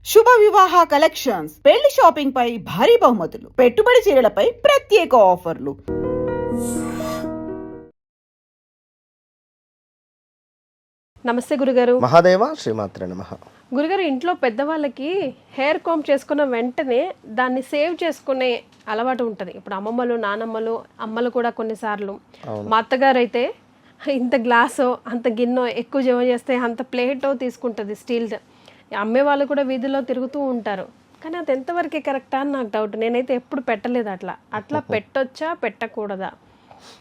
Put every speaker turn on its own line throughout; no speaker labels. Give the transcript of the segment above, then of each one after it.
శుభ వివాహ కలెక్షన్స్, పెళ్లి షాపింగ్ పై భారీ బహుమతులు, పెట్టుబడి చీరలపై ప్రత్యేక ఆఫర్లు.
నమస్తే గురుగారు.
మహాదేవ శ్రీమాత్రే నమః.
గురుగారు, ఇంట్లో పెద్దవాళ్ళకి హెయిర్ కాంబ్ చేసుకున్న వెంటనే దాన్ని సేవ్ చేసుకునే అలవాటు ఉంటుంది. ఇప్పుడు అమ్మమ్మలు, నానమ్మలు, అమ్మలు కూడా కొన్నిసార్లు. మా అత్తగారు అయితే ఇంత గ్లాసో అంత గిన్నో ఎక్కువ జమ చేస్తే అంత ప్లేటో తీసుకుంటుంది స్టీల్. అమ్మే వాళ్ళు కూడా వీధిలో తిరుగుతూ ఉంటారు. కానీ అది ఎంతవరకు కరెక్టా అని నాకు డౌట్. నేనైతే ఎప్పుడు పెట్టలేదు. అట్లా పెట్టొచ్చా పెట్టకూడదా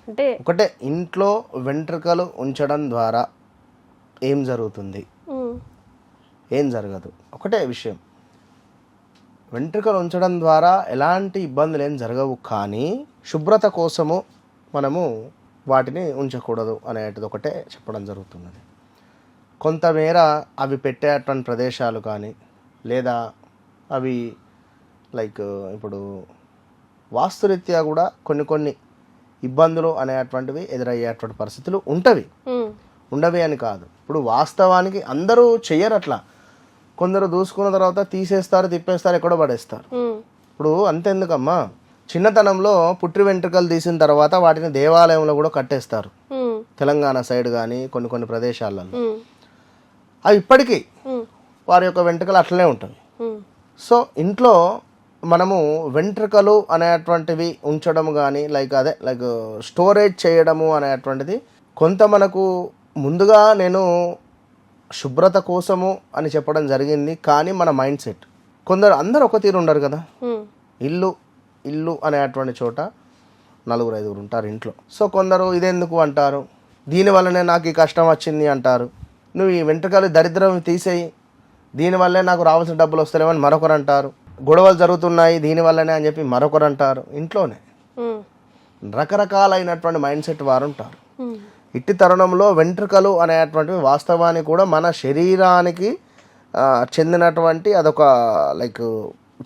అంటే
ఒకటే, ఇంట్లో వెంట్రుకలు ఉంచడం ద్వారా ఏం జరుగుతుంది, ఏం జరగదు. ఒకటే విషయం, వెంట్రుకలు ఉంచడం ద్వారా ఎలాంటి ఇబ్బందులు ఏం జరగవు. కానీ శుభ్రత కోసము మనము వాటిని ఉంచకూడదు అనేటిది ఒకటే చెప్పడం జరుగుతున్నది. కొంతమేర అవి పెట్టేటువంటి ప్రదేశాలు కానీ, లేదా అవి లైక్ ఇప్పుడు వాస్తురీత్యా కూడా కొన్ని ఇబ్బందులు అనేటువంటివి ఎదురయ్యేటువంటి పరిస్థితులు ఉండవి అని కాదు. ఇప్పుడు వాస్తవానికి అందరూ చెయ్యరు అట్లా. కొందరు దూసుకున్న తర్వాత తీసేస్తారు, తిప్పేస్తారు, ఎక్కడో పడేస్తారు. ఇప్పుడు అంతెందుకమ్మా, చిన్నతనంలో పుట్రి వెంట్రుకలు తీసిన తర్వాత వాటిని దేవాలయంలో కూడా కట్టేస్తారు. తెలంగాణ సైడ్ కానీ కొన్ని ప్రదేశాలలో అవి ఇప్పటికీ వారి యొక్క వెంట్రుకలు అట్లనే ఉంటాయి. సో ఇంట్లో మనము వెంట్రుకలు అనేటువంటివి ఉంచడం కానీ లైక్ స్టోరేజ్ చేయడము అనేటువంటిది కొంత మనకు ముందుగా నేను శుభ్రత కోసము అని చెప్పడం జరిగింది. కానీ మన మైండ్ సెట్, అందరూ ఒక తీరు ఉండరు కదా. ఇల్లు అనేటువంటి చోట 4-5 ఉంటారు ఇంట్లో. సో కొందరు ఇదెందుకు అంటారు, దీనివల్లనే నాకు ఈ కష్టం వచ్చింది అంటారు. నువ్వు ఈ వెంట్రుకలు దరిద్రం తీసేయి, దీనివల్లే నాకు రావాల్సిన డబ్బులు వస్తలేమని మరొకరు అంటారు. గొడవలు జరుగుతున్నాయి దీనివల్లనే అని చెప్పి మరొకరు అంటారు. ఇంట్లోనే రకరకాలైనటువంటి మైండ్ సెట్ వారు ఉంటారు. ఇట్టి తరుణంలో వెంట్రుకలు అనేటువంటివి వాస్తవానికి కూడా మన శరీరానికి చెందినటువంటి అదొక లైక్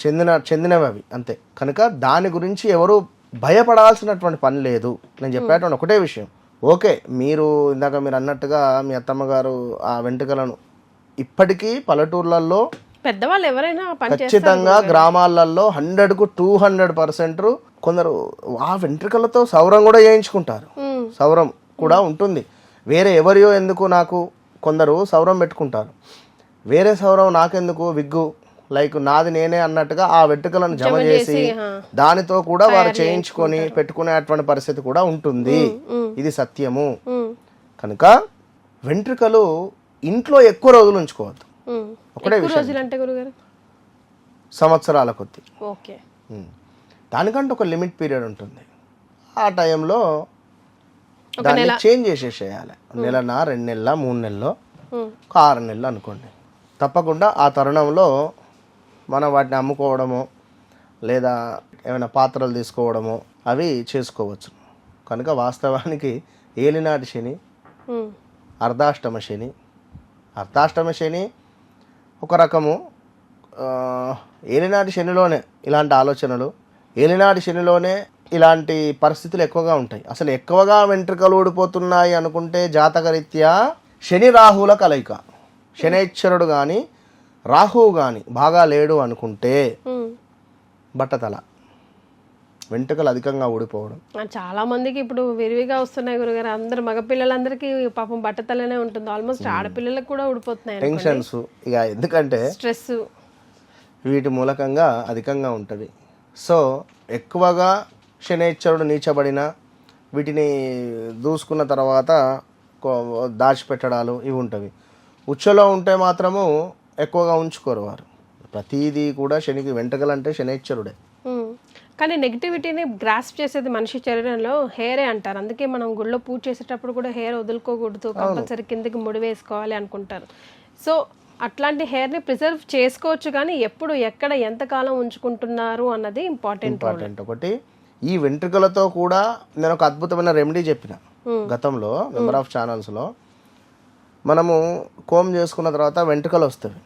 చెందినవి అవి అంతే. కనుక దాని గురించి ఎవరు భయపడాల్సినటువంటి పని లేదు. నేను చెప్పేటువంటి ఒకటే విషయం, ఓకే మీరు ఇందాక మీరు అన్నట్టుగా మీ అత్తమ్మ గారు ఆ వెంట్రుకలను ఇప్పటికీ పల్లెటూర్లలో
పెద్దవాళ్ళు ఎవరైనా
ఖచ్చితంగా గ్రామాలలో 100కు 200% కొందరు ఆ వెంట్రుకలతో సౌరం కూడా చేయించుకుంటారు. సౌరం కూడా ఉంటుంది. వేరే ఎవరియో ఎందుకు నాకు, కొందరు సౌరం పెట్టుకుంటారు. వేరే సౌరం నాకెందుకు, విగ్గు లైక్ నాది నేనే అన్నట్టుగా ఆ వెంట్రుకలను జమ చేసి దానితో కూడా వారు చేయించుకొని పెట్టుకునేటువంటి పరిస్థితి కూడా ఉంటుంది. ఇది సత్యము. కనుక వెంట్రుకలు ఇంట్లో ఎక్కువ రోజులు ఉంచుకోవద్దు. ఒకటే విషయం, సంవత్సరాల కొద్ది. దానికంటే ఒక లిమిట్ పీరియడ్ ఉంటుంది. ఆ టైంలో దాన్ని చేంజ్ చేసేసేయాలి. 1 నెల, 2 నెలల, 3 నెలలో, 6 నెలలు అనుకోండి. తప్పకుండా ఆ తరుణంలో మనం వాటిని అమ్ముకోవడమో లేదా ఏమైనా పాత్రలు తీసుకోవడమో అవి చేసుకోవచ్చు. కనుక వాస్తవానికి ఏలినాటి శని, అర్ధాష్టమ శని ఒక రకము. ఏలినాటి శనిలోనే ఇలాంటి ఆలోచనలు, ఏలినాటి శనిలోనే ఇలాంటి పరిస్థితులు ఎక్కువగా ఉంటాయి. అసలు ఎక్కువగా వెంట్రుకలు ఊడిపోతున్నాయి అనుకుంటే జాతకరీత్యా శని రాహుల కలయిక, శనైశ్వరుడు కానీ రాహువు కానీ బాగా లేడు అనుకుంటే బట్టతల, వెంట్రుకలు అధికంగా ఊడిపోవడం.
చాలా మందికి ఇప్పుడు విరివిగా వస్తున్నాయి గురుగారు. అందరు మగపిల్లలందరికీ పాపం బట్టతలనే ఉంటుంది. ఆల్మోస్ట్ ఆడపిల్లలకు కూడా ఊడిపోతున్నాయి.
టెన్షన్స్ ఇక ఎందుకంటే
స్ట్రెస్
వీటి మూలకంగా అధికంగా ఉంటుంది. సో ఎక్కువగా శనైశ్వరుడు నీచబడిన వీటిని దూసుకున్న తర్వాత దాచిపెట్టడాలు ఇవి ఉంటవి. ఉచ్చలో ఉంటే మాత్రము ఎక్కువగా ఉంచుకోరు వారు. ప్రతిదీ కూడా శనికి, వెంట్రుకలు అంటే శనైశ్వరుడే.
కానీ నెగిటివిటీని గ్రాస్ప్ చేసేది మనిషి శరీరంలో హెయిరే అంటారు. అందుకే మనం గుళ్ళో పూజ చేసేటప్పుడు కూడా హెయిర్ వదులుకోకూడదు, కంపల్సరీ కిందకి ముడి వేసుకోవాలి అనుకుంటారు. సో అట్లాంటి హెయిర్ని ప్రిజర్వ్ చేసుకోవచ్చు. కానీ ఎప్పుడు, ఎక్కడ, ఎంతకాలం ఉంచుకుంటున్నారు అన్నది ఇంపార్టెంట్.
ఒకటి, ఈ వెంట్రుకలతో కూడా నేను ఒక అద్భుతమైన రెమెడీ చెప్పిన గతంలో నెంబర్ ఆఫ్ ఛానల్స్లో. మనము కోమ్ చేసుకున్న తర్వాత వెంట్రుకలు వస్తాయి.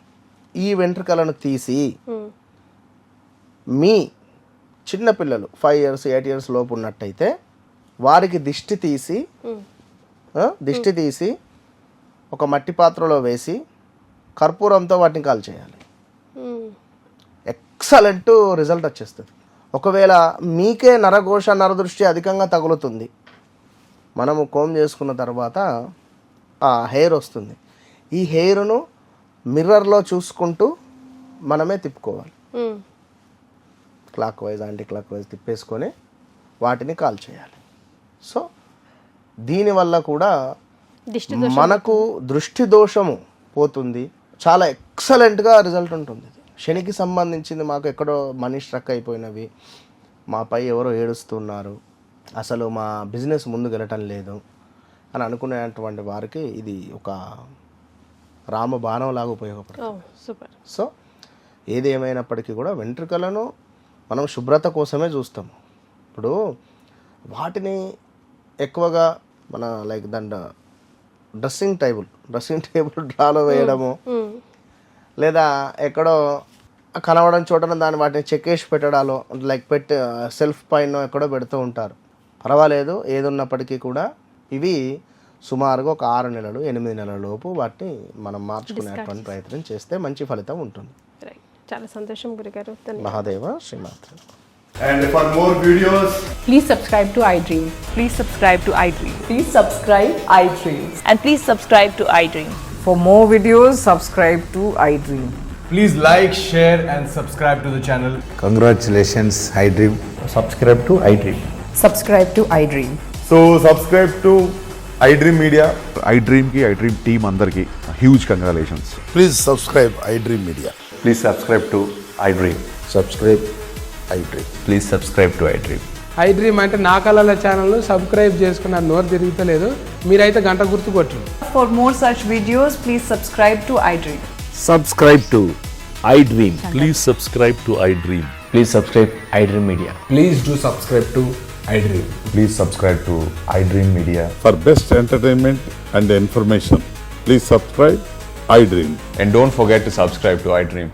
ఈ వెంట్రుకలను తీసి మీ చిన్నపిల్లలు 5 years 8 years లోపు ఉన్నట్టయితే వారికి దిష్టి తీసి ఒక మట్టి పాత్రలో వేసి కర్పూరంతో వాటిని కాల్చేయాలి. ఎక్సలెంట్ రిజల్ట్ వచ్చేస్తుంది. ఒకవేళ మీకే నరఘోష నరదృష్టి అధికంగా తగులుతుంది, మనము కోమ్ చేసుకున్న తర్వాత ఆ హెయిర్ వస్తుంది. ఈ హెయిర్ను మిర్రర్లో చూసుకుంటూ మనమే తిప్పుకోవాలి. Clockwise anticlockwise తిప్పేసుకొని వాటిని కాల్ చేయాలి. సో దీనివల్ల కూడా మనకు దృష్టి దోషము పోతుంది. చాలా ఎక్సలెంట్గా రిజల్ట్ ఉంటుంది. శనికి సంబంధించింది మాకు ఎక్కడో మనీ స్ట్రక్ అయిపోయినవి, మాపై ఎవరో ఏడుస్తున్నారు, అసలు మా బిజినెస్ ముందుకు వెళ్ళటం లేదు అని అనుకునేటువంటి వారికి ఇది ఒక రామబాణం లాగా ఉపయోగపడుతుంది.
సూపర్.
సో ఏది ఏమైనప్పటికీ కూడా వెంట్రుకలను మనం శుభ్రత కోసమే చూస్తాము. ఇప్పుడు వాటిని ఎక్కువగా మన లైక్ దాంట్లో డ్రెస్సింగ్ టేబుల్ డ్రాలో వేయడము, లేదా ఎక్కడో కనబడని చోటన దాన్ని వాటిని చెక్కేసి పెట్టడాలో లైక్ సెల్ఫ్ పైన ఎక్కడో పెడుతూ ఉంటారు. పర్వాలేదు, ఏది ఉన్నప్పటికీ కూడా ఇవి సుమారుగా ఒక 6 నెలలు 8 నెలల లోపు వాటిని మనం మార్చుకునేటువంటి ప్రయత్నం చేస్తే మంచి ఫలితం ఉంటుంది.
చాలా సంతోషం గురుగారు.
Mahadeva శ్రీమాత్ర.
And for more videos,
Please subscribe to iDream.
Please subscribe to iDream.
Please subscribe iDream.
And please subscribe to iDream.
For more videos, subscribe to iDream.
please like, share and subscribe to the channel.
Congratulations, iDream.
subscribe to iDream.
Subscribe to iDream.
So subscribe to iDream Media.
iDream team అందరికి huge congratulations.
Please subscribe iDream Media.
Please subscribe to iDream.
Subscribe iDream.
Please subscribe to iDream.
iDream అంటే నా కళల ఛానల్ను subscribe చేసుకున్న నోరు తిరుగుతలేదు, మీరైతే గంట గుర్తు కొట్టండి.
For more such videos, please subscribe to iDream.
Subscribe to iDream. Please subscribe to iDream.
Please subscribe iDream Media.
Please do subscribe to iDream.
Please subscribe to iDream Media.
For best entertainment and information, please subscribe iDream.
And don't forget to subscribe to iDream.